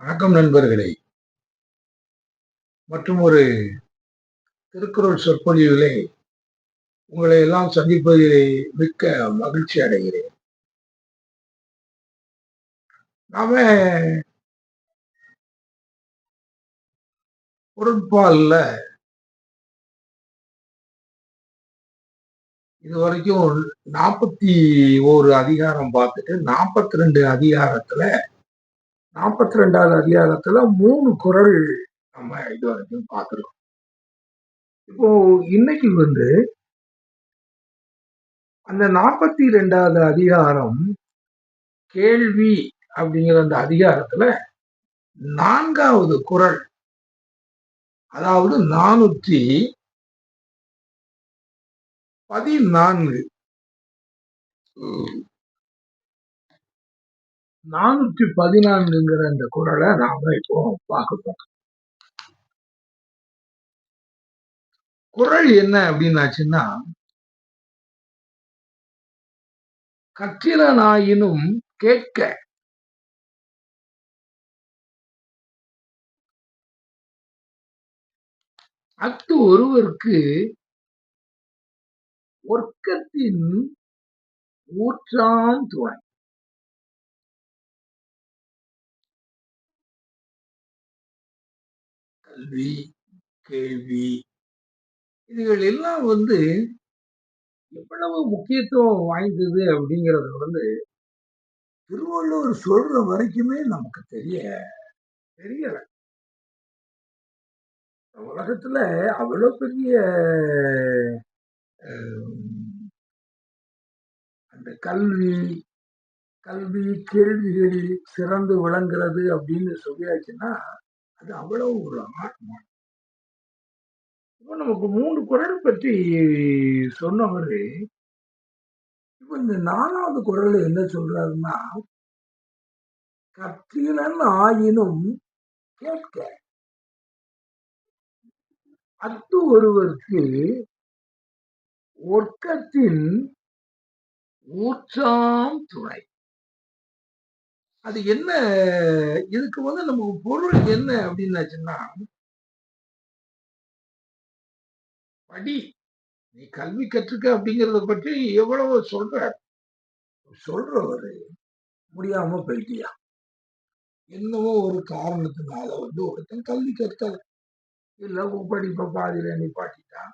வணக்கம் நண்பர்களே! மற்றும் ஒரு திருக்குறள் சொற்பொழிவிலே உங்களை எல்லாம் சந்திப்பதிலே மிக்க மகிழ்ச்சி அடைகிறேன். நாம பொருட்பால்ல இதுவரைக்கும் 41 அதிகாரம் பார்த்துட்டு 42 அதிகாரத்துல 42வது அதிகாரத்துல 3 குறள் நம்ம இதுவரைக்கும் பார்த்துருக்கோம். இப்போ இன்னைக்கு அந்த 42வது அதிகாரம் கேள்வி அப்படிங்கிற அந்த அதிகாரத்துல 4வது குறள், அதாவது 414 414ங்கிற அந்த குறளை நாம இப்போ பார்க்க குறள் என்ன அப்படின்னாச்சுன்னா, கற்றிலனாயினும் கேட்க, அஃது ஒருவர்க்கு ஒற்கத்தின் ஊற்றாம் துணை. கல்வி, கேள்வி இதுகள் எல்லாம் எவ்வளவு முக்கியத்துவம் வாய்ந்தது அப்படிங்கறது திருவள்ளுவர் சொல்ற வரைக்குமே நமக்கு தெரியல. உலகத்துல அவ்வளவு பெரிய அந்த கல்வி கேள்விகளில் சிறந்து விளங்குறது அப்படின்னு சொல்லியாச்சுன்னா அது அவ்வளவு ஒரு ஆத்மா. இப்ப நமக்கு 3 குறள் பற்றி சொன்னவரு இப்ப இந்த 4வது குறள் என்ன சொல்றாருன்னா, கற்றிலன் ஆயினும் கேட்க, அஃது ஒருவர்க்கு ஒற்கத்தின் ஊற்றாம் துணை. அது என்ன? இதுக்கு நமக்கு பொருள் என்ன அப்படின்னாச்சுன்னா, படி, நீ கல்வி கற்றுக்க அப்படிங்கறத பற்றி எவ்வளவு சொல்றவரு முடியாம போயிட்டியா, என்னவோ ஒரு காரணத்தினால ஒருத்தன் கல்வி கற்கல, இல்ல படிப்ப பாதியில நிப்பாட்டிட்டான்,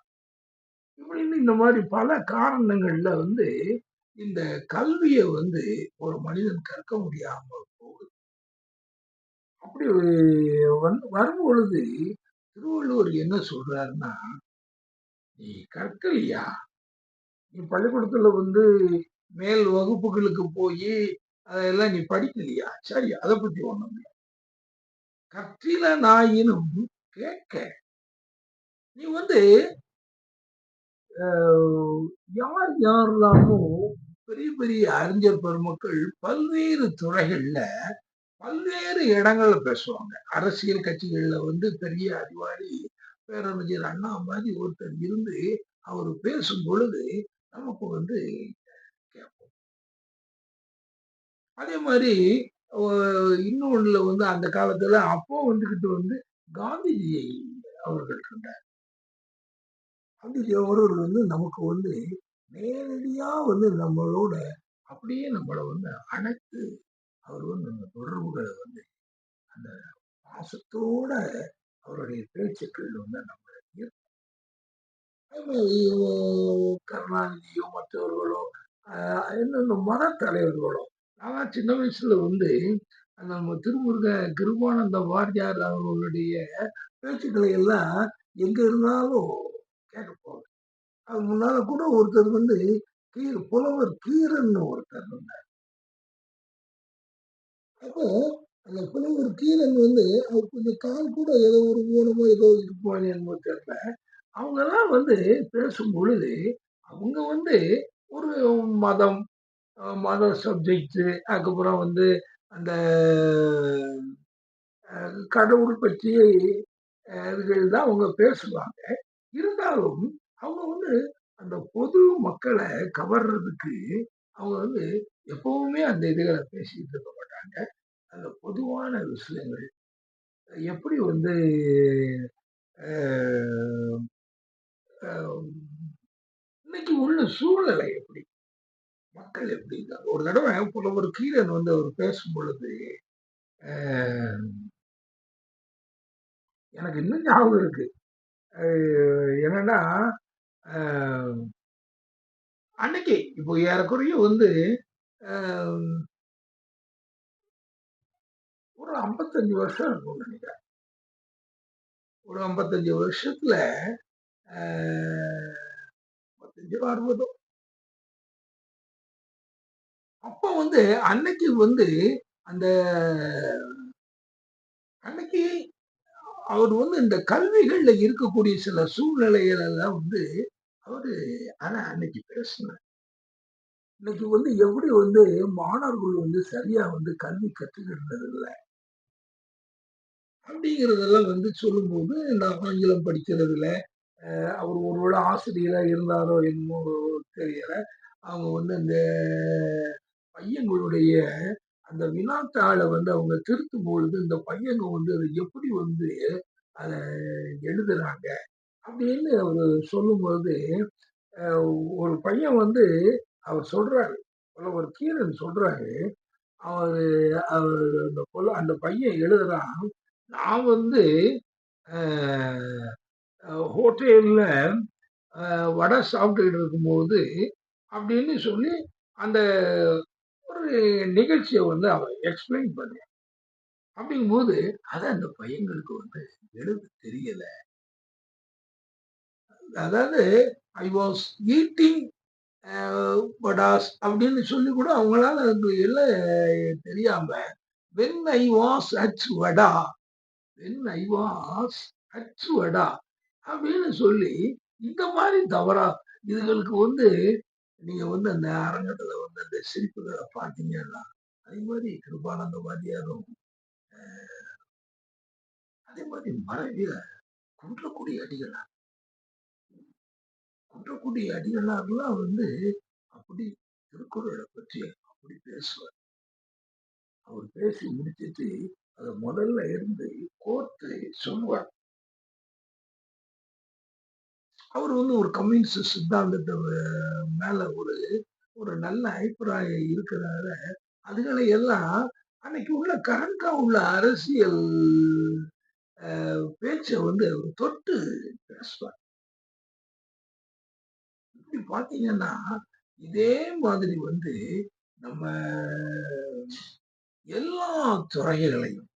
இப்படின்னு இந்த மாதிரி பல காரணங்கள்ல இந்த கல்விய ஒரு மனிதன் கற்க முடியாம போகுது. அப்படி வரும் பொழுது திருவள்ளுவர் என்ன சொல்றாருன்னா, நீ கற்கலையா, நீ பள்ளிக்கூடத்துல மேல் வகுப்புகளுக்கு போய் அதெல்லாம் நீ படிக்கலையா, சரி, அதை பத்தி ஒண்ணும் இல்லை. கற்றிலனாயினும் கேட்க, நீ யார் யாரெல்லாமோ பெரிய பெரிய அறிஞர் பெருமக்கள் பல்வேறு துறைகள்ல பல்வேறு இடங்கள்ல பேசுவாங்க. அரசியல் கட்சிகள்ல பெரிய அறிவாளி பேரறிஞர் அண்ணா மாதிரி ஒருத்தர் இருந்து அவர் பேசும் பொழுது நமக்கு கேட்போம். அதே மாதிரி இன்னொன்னுல அந்த காலத்துல அப்போ வந்துகிட்டு காந்திஜியை அவர்கள் இருந்தார். காந்திஜி அவர்கள் நமக்கு நேரடியா நம்மளோட அப்படியே நம்மளை அணைத்து அவர் நம்ம தொடர்புகளை அந்த பாசத்தோட அவருடைய பேச்சுக்கள் நம்ம கருணாநிதியோ மற்றவர்களோ இன்னொன்னு மத தலைவர்களோ, நான் சின்ன வயசுல அந்த நம்ம திருமுருக கிருபானந்த வாரியார் அவர்களுடைய பேச்சுக்களை எல்லாம் எங்க இருந்தாலும் கேட்க போவேன். அது முன்னால கூட ஒருத்தர் புலவர் கீரன் ஒருத்தர் இருந்தார். அப்போ அந்த புலவர் கீரன் அவர் கொஞ்சம் கால் கூட ஏதோ ஒரு ஊனமோ ஏதோ இருப்பானே என்னமோ தெரியல. அவங்க எல்லாம் பேசும் பொழுது அவங்க ஒரு மதம், மத சப்ஜெக்ட், அதுக்கப்புறம் அந்த கடவுள் பற்றிய இதுகள் தான் அவங்க பேசுவாங்க. இருந்தாலும் அவங்க அந்த பொது மக்களை கவர்றதுக்கு அவங்க எப்பவுமே அந்த இதுகளை பேசிட்டு இருக்க மாட்டாங்க. அந்த பொதுவான பொதுவான விஷயங்கள். எப்படி வந்து அ அ இன்னைக்கு உள்ள சூழ்நிலை எப்படி? மக்கள் எப்படி இருக்காங்க? ஒரு தடவ புலவர் கீரன் வந்து அவர் பேசும்பொழுது, அ எனக்கு இன்னும் ஞாபகம் இருக்கு. அ என்னன்னா, அ அன்னைக்கு இப்போ ஏறக்குறைய வந்து அ ஒரு 55 வருஷம் இருக்கும்னு நெனைக்கிறேன். ஒரு 55 வருஷத்துல அ 55 60 அப்ப வந்து அன்னைக்கு வந்து அந்த அன்னைக்கு அவர் வந்து இந்த கல்விகள்ல இருக்கக்கூடிய சில சூழ்நிலைகள் எல்லாம் வந்து அவரு அன்னைக்கு பேசினார். இன்னைக்கு வந்து எப்படி வந்து மாணவர்கள் வந்து சரியா வந்து கல்வி கற்றுக்கிறது இல்ல அப்படிங்கிறதெல்லாம் வந்து சொல்லும்போது நான் ஆங்கிலம் படிக்கிறதுல அவர் ஒருவேளை ஆசிரியரா இருந்தாரோ என்னமோ தெரியல. அவங்க வந்து அந்த பையங்களுடைய அந்த வினாத்தாள வந்து அவங்க திருத்தும் பொழுது, இந்த பையங்க வந்து அத எப்படி வந்து அத எழுதுறாங்க அப்படின்னு அவரு சொல்லும்பொழுது, அ ஒரு பையன் வந்து அவர் சொல்றாரு. புலவர் கீரன் சொல்றாரு. அவரு அவரு அந்த பையன் எழுதுறான். நான் வந்து அ ஹோட்டல்ல வடை சாப்பிட்டுக்கிட்டு இருக்கும்போது, அப்படின்னு சொல்லி அந்த ஒரு நிகழ்ச்சிய வந்து அவன் எக்ஸ்பிளைன் பண்றான். அப்படிங்கும்போது, அத அந்த பையங்களுக்கு வந்து எழுத தெரியல. அதாவது I was eating a vadas அப்படின்னு சொல்லி கூட அவங்களால அது எழுத தெரியாம, வென் ஐ வாஸ் அட் வடா, வென் ஐ வாஸ் அட் வடா அப்படின்னு சொல்லி, இந்த மாரி தவறா இதுகளுக்கு வந்து நீங்க வந்து அந்த அரங்கத்துல வந்து அந்த சிரிப்புகள பார்த்தீங்கன்னா, அதே மாரி கிருபானந்த வாத்தியாரும், அதே மாரி மறைவில குன்றக்குடி அடிகளார். குன்றக்குடி அடிகளார்லாம் வந்து அப்படி திருக்குறள பற்றி அப்படி பேசுவார். அவர் பேசி முடிச்சுட்டு, அத முதல்ல இருந்து கோர்த்து சொல்லுவார். அவர் வந்து ஒரு கம்யூனிஸ்ட் சித்தாந்தத்த மேல ஒரு ஒரு நல்ல அபிப்பிராயம் இருக்கிறனால, அதுகளை எல்லாம் அன்னைக்கு உள்ள கரண்ட்டா உள்ள அரசியல் பேச்ச வந்து அவர் தொட்டு பேசுவார். இப்படி பார்த்தீங்கன்னா, இதே மாதிரி வந்து நம்ம எல்லா துறைகளையும்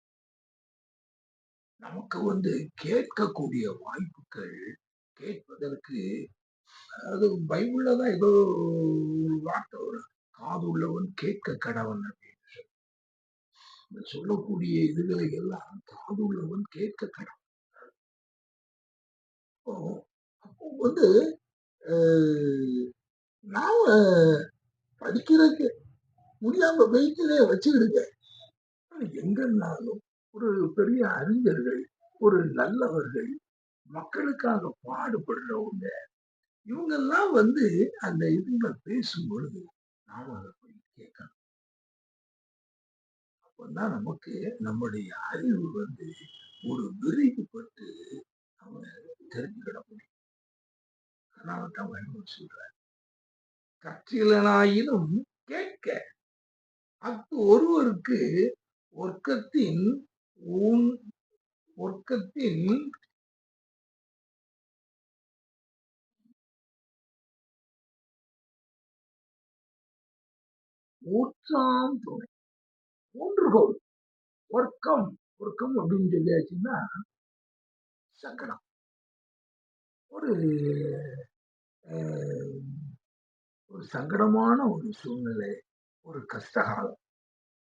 நமக்கு வந்து கேட்கக்கூடிய வாய்ப்புகள் கேட்பதற்கு அதாவது பைபிள்ல தான் ஏதோ ஒரு வார்த்தை வரும். காது உள்ளவன் கேட்க கடவன் அப்படின்னு சொல்லக்கூடிய இதுகளை எல்லாம் காது உள்ளவன் கேட்க கடவன். அப்போ அப்போ வந்து நாம படிக்கிறதுக்கு முடியாம வெயிட்டிலே வச்சுக்கிடுங்க. எங்கன்னாலும் ஒரு பெரிய அறிஞர்கள், ஒரு நல்லவர்கள், மக்களுக்காக பாடுபடுறவங்க, இவங்கெல்லாம் வந்து அந்த இதுல பேசும்பொழுது, நாம அத போய் கேட்கணும். அப்பதான் நமக்கு நம்முடைய அறிவு வந்து ஒரு விரிவுபட்டு நம்ம தெரிஞ்சுக்கிட முடியும். அதனாலதான் வள்ளுவர் சொல்றார். கற்றிலனாயினும் கேட்க ஒருவருக்கு ஒர்க்கத்தின் ஊன் ஒர்க்கத்தின் ஊற்றாம் துணை. ஊன்றுகோல். ஒர்க்கம் ஒர்க்கம் அப்படின்னு சொல்லியாச்சுன்னா சங்கடம். ஒரு அ ஒரு சங்கடமான ஒரு சூழ்நிலை, ஒரு கஷ்டகாலம்.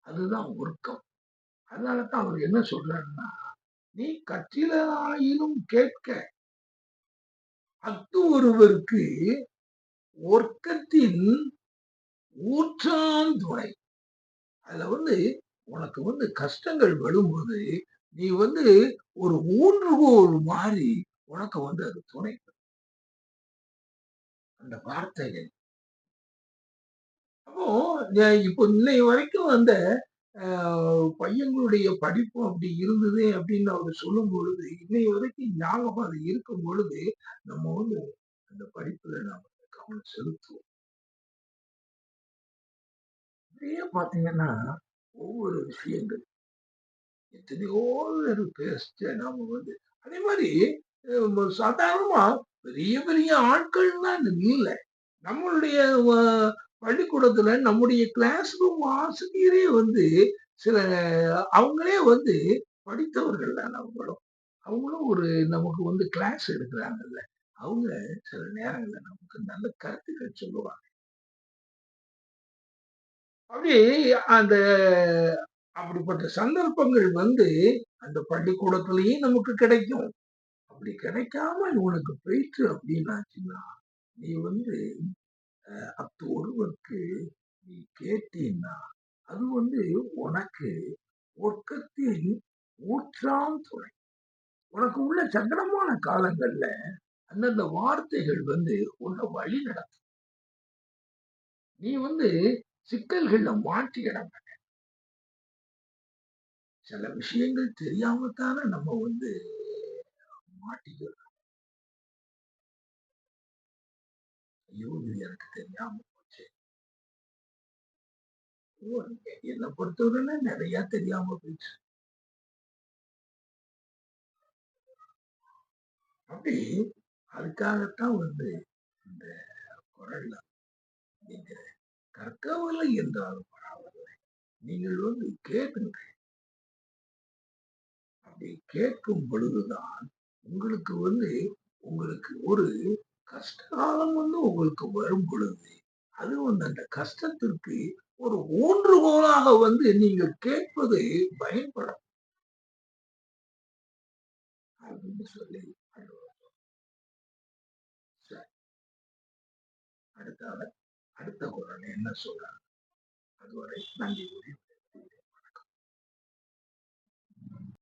அதுதான் ஒர்க்கம். அதனால தான் அவர் என்ன சொல்றாருன்னா, "நீ கற்றிலனாயினும் கேட்க, ஒருவருக்கு ஒர்க்கத்தின் ஊற்றாம் துணை." அதுல வந்து உனக்கு வந்து கஷ்டங்கள் வரும்போது, நீ வந்து ஒரு ஊன்றுகோல் மாரி உனக்கு வந்து அது துணை. அந்த வார்த்தைகள். அப்போ இப்போ இன்னை வரைக்கும் அந்த அ பையங்களுடைய படிப்பு அப்படி இருந்தது அப்படின்னு அவரு சொல்லும்பொழுது, இன்னைய வரைக்கும் ஞாபகம் அது இருக்கும் பொழுது, நம்ம வந்து அந்த படிப்புல நாம கவனம் செலுத்துவோம். நிறைய பார்த்தீங்கன்னா, ஒவ்வொரு விஷயங்கள் எத்தனையோ பேரு பேசிட்டு நாம வந்து அதே மாரி சாதாரணமா பெரிய பெரிய ஆட்கள்லாம் இல்ல. நம்மளுடைய வ பள்ளிக்கூடத்துல நம்முடைய கிளாஸ் ரூம் ஆசிரியரே வந்து சில அவங்களே வந்து படித்தவர்கள் தான் அவங்களும். அவங்களும் ஒரு நமக்கு வந்து கிளாஸ் எடுக்குறாங்கல்ல. அவங்க சில நேரங்கள்ல நமக்கு நல்ல கருத்துக்கள் சொல்லுவாங்க. அப்படி அந்த அப்படிப்பட்ட சந்தர்ப்பங்கள் வந்து அந்த பள்ளிக்கூடத்திலேயும் நமக்கு கிடைக்கும். அப்படி கிடைக்காம உனக்கு போயிற்று அப்படின்னாச்சுன்னா, நீ வந்து அத்து ஒருவற்கு நீ கேட்டீன்னா, அது வந்து உனக்கு ஒர்க்கத்தின் ஊற்றாம் துணை. உனக்கு உள்ள சங்கடமான காலங்கள்ல அந்தந்த வார்த்தைகள் வந்து உன்னை வழி நடத்தும். நீ வந்து சிக்கல்கள்ல மாட்டிக்கிட மாட்ட. சில விஷயங்கள் தெரியாம தானே நம்ம வந்து மாட்டிக்கிறோம். ஐயோ! இது எனக்கு தெரியாம போச்சே. ஓ! என்ன பொறுத்தவரையில நெறைய தெரியாம போயிடுச்சு. அப்படி அதுக்காகத்தான் வந்து இந்த குறள்ல நீங்க கற்கவில்லை என்றாலும் பரவாயில்லை. நீங்கள் வந்து கேளுங்க. அப்படி கேட்கும் பொழுதுதான் உங்களுக்கு வந்து உங்களுக்கு ஒரு கஷ்ட காலம் வந்து உங்களுக்கு வரும் பொழுது, அது வந்து அந்த கஷ்டத்திற்கு ஒரு ஊன்றுகோலாக வந்து நீங்கள் கேட்பது பயன்படும் அப்படின்னு சொல்லி சரி, அடுத்த அடுத்த குறள் என்ன சொல்றாங்க? அதுவரை நன்றி.